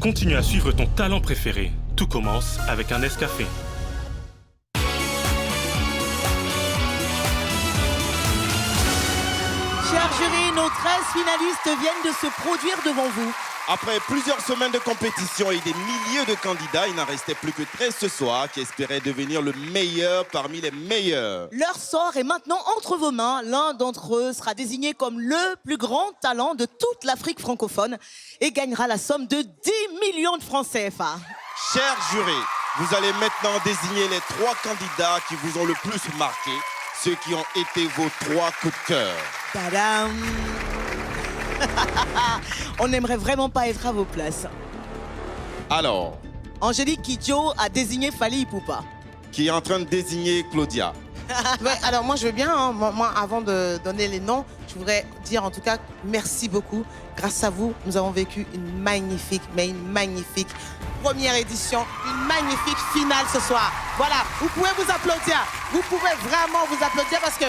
Continue à suivre ton talent préféré. Tout commence avec un Nescafé. Chers jurys, nos 13 finalistes viennent de se produire devant vous. Après plusieurs semaines de compétition et des milliers de candidats, il n'en restait plus que 13 ce soir qui espéraient devenir le meilleur parmi les meilleurs. Leur sort est maintenant entre vos mains. L'un d'entre eux sera désigné comme le plus grand talent de toute l'Afrique francophone et gagnera la somme de 10 millions de francs CFA. Chers jurys, vous allez maintenant désigner les 3 candidats qui vous ont le plus marqué, ceux qui ont été vos 3 coups de cœur. Tadam. On n'aimerait vraiment pas être à vos places. Alors, Angélique Kidjo a désigné Fally Ipupa. qui est en train de désigner Claudia? Ouais, alors moi je veux bien, hein. Moi avant de donner les noms, je voudrais dire en tout cas merci beaucoup. Grâce à vous, nous avons vécu une magnifique première édition, une magnifique finale ce soir. Voilà, vous pouvez vous applaudir. Vous pouvez vraiment vous applaudir parce que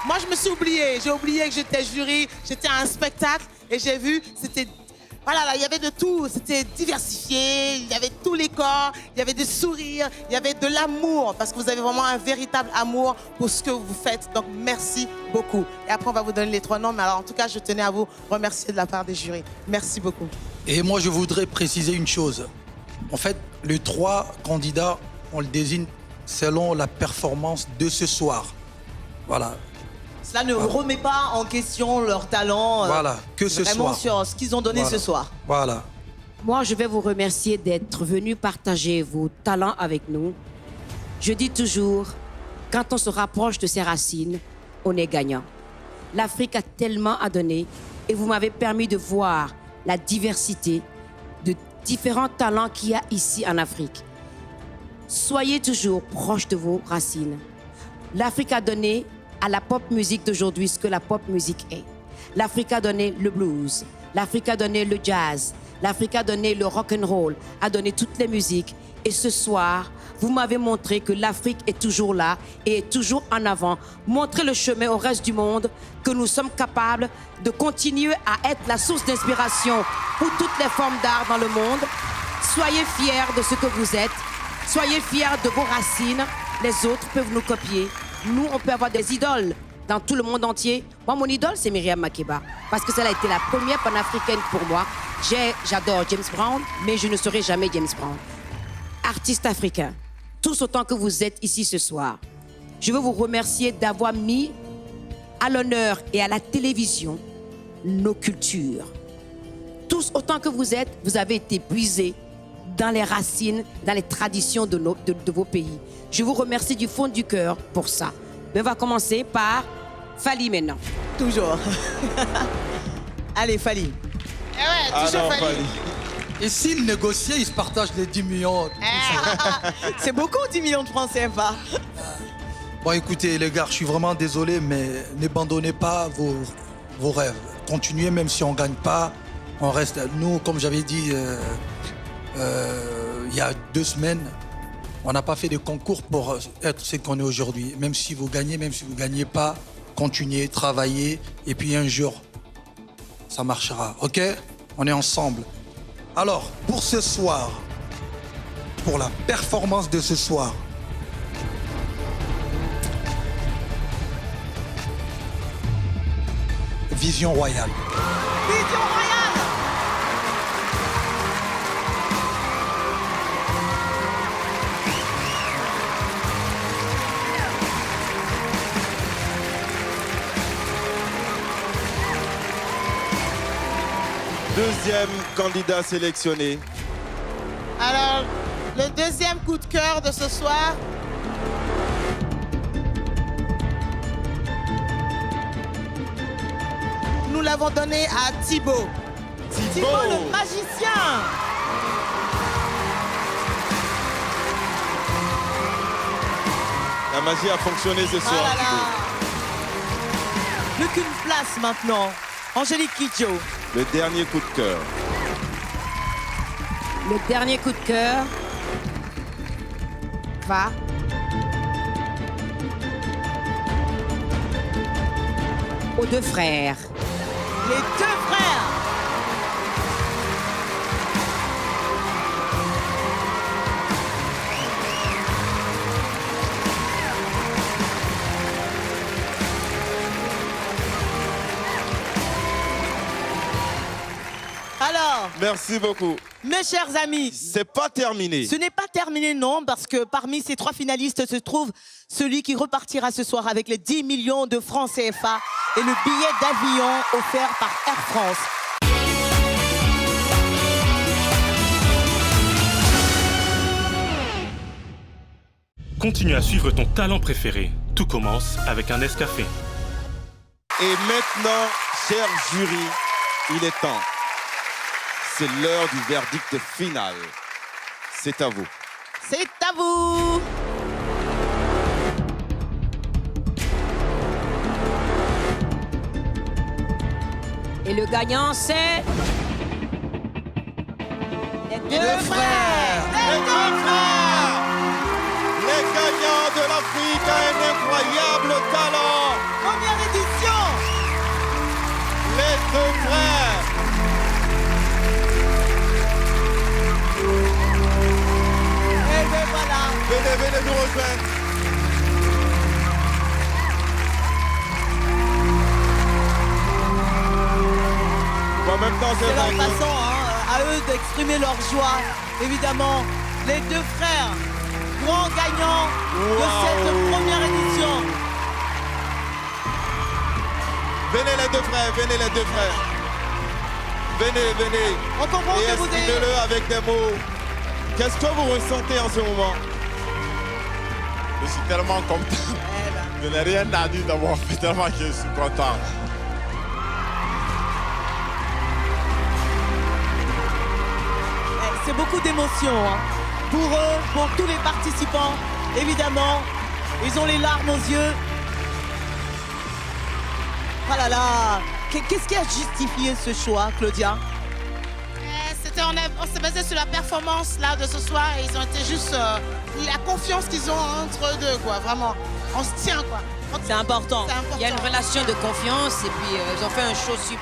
moi je me suis oubliée. J'ai oublié que j'étais jury, j'étais à un spectacle et j'ai vu, c'était... Voilà, là, il y avait de tout, c'était diversifié, il y avait tous les corps, il y avait des sourires, il y avait de l'amour, parce que vous avez vraiment un véritable amour pour ce que vous faites. Donc, merci beaucoup. Et après, on va vous donner les 3 noms, mais alors, en tout cas, je tenais à vous remercier de la part des jurys. Merci beaucoup. Et moi, je voudrais préciser une chose. En fait, les 3 candidats, on le désigne selon la performance de ce soir. Voilà. Cela ne remet pas en question leur talent. Voilà, que ce vraiment soir. sur ce qu'ils ont donné ce soir. Voilà. Moi, je vais vous remercier d'être venus partager vos talents avec nous. Je dis toujours, quand on se rapproche de ses racines, on est gagnant. L'Afrique a tellement à donner et vous m'avez permis de voir la diversité de différents talents qu'il y a ici en Afrique. Soyez toujours proche de vos racines. L'Afrique a donné à la pop musique d'aujourd'hui ce que la pop musique est. L'Afrique a donné le blues, l'Afrique a donné le jazz, l'Afrique a donné le rock and roll, a donné toutes les musiques. Et ce soir, vous m'avez montré que l'Afrique est toujours là et est toujours en avant. Montrez le chemin au reste du monde, que nous sommes capables de continuer à être la source d'inspiration pour toutes les formes d'art dans le monde. Soyez fiers de ce que vous êtes. Soyez fiers de vos racines. Les autres peuvent nous copier. Nous, on peut avoir des idoles dans tout le monde entier. Moi, mon idole, c'est Myriam Makeba. Parce que ça a été la première panafricaine pour moi. J'adore James Brown, mais je ne serai jamais James Brown. Artistes africains, tous autant que vous êtes ici ce soir, je veux vous remercier d'avoir mis à l'honneur et à la télévision nos cultures. Tous autant que vous êtes, vous avez été puisés dans les racines, dans les traditions de vos pays. Je vous remercie du fond du cœur pour ça. Mais on va commencer par Fally maintenant. Toujours. Allez, Fally. Eh ouais, toujours Fally. Et s'ils négociaient, ils se partagent les 10 millions. C'est beaucoup, 10 millions de francs CFA. Bon, écoutez, les gars, je suis vraiment désolé, mais n'abandonnez pas vos rêves. Continuez, même si on ne gagne pas, on reste. Nous, comme j'avais dit il y a 2 semaines, on n'a pas fait de concours pour être ce qu'on est aujourd'hui. Même si vous gagnez, même si vous ne gagnez pas, continuez, travaillez, et puis un jour, ça marchera. OK? On est ensemble. Alors, pour ce soir, pour la performance de ce soir, Vision Royale. Vision Royale. Deuxième candidat sélectionné. Alors, le deuxième coup de cœur de ce soir, nous l'avons donné à Thibaut. Thibaut le magicien. La magie a fonctionné ce soir. Ah là là. Plus qu'une place maintenant. Angélique Kidjo. Le dernier coup de cœur. Le dernier coup de cœur va aux 2 frères. Les 2 frères. Alors, Merci beaucoup. mes chers amis, C'est pas terminé. ce n'est pas terminé, non, parce que parmi ces 3 finalistes se trouve celui qui repartira ce soir avec les 10 millions de francs CFA et le billet d'avion offert par Air France. Continue à suivre ton talent préféré. Tout commence avec un Nescafé. Et maintenant, cher jury, il est temps. C'est l'heure du verdict final. C'est à vous. C'est à vous. Et le gagnant, c'est... Les deux frères. Les deux frères! Les gagnants de l'Afrique a un incroyable talent! Première édition. Les deux frères! Et ben voilà. Venez nous rejoindre. En même temps, C'est c'est leur vrai. façon, à eux d'exprimer leur joie. Évidemment, les deux frères, grands gagnants de cette première édition. Venez les deux frères, venez les deux frères. Venez. On comprend Et que vous ayez... expliquez-le avec des mots. Qu'est-ce que vous ressentez en ce moment? Je suis tellement content. Je n'ai rien à dire d'avoir fait tellement que je suis content. C'est beaucoup d'émotions, hein. Pour eux, pour tous les participants, évidemment. Ils ont les larmes aux yeux. Ah là là. Qu'est-ce qui a justifié ce choix, Claudia? On s'est basé sur la performance là de ce soir et ils ont été juste la confiance qu'ils ont entre eux deux, quoi. Vraiment, on se tient, quoi. C'est important. C'est important. Il y a une relation de confiance et puis ils ont fait un show super.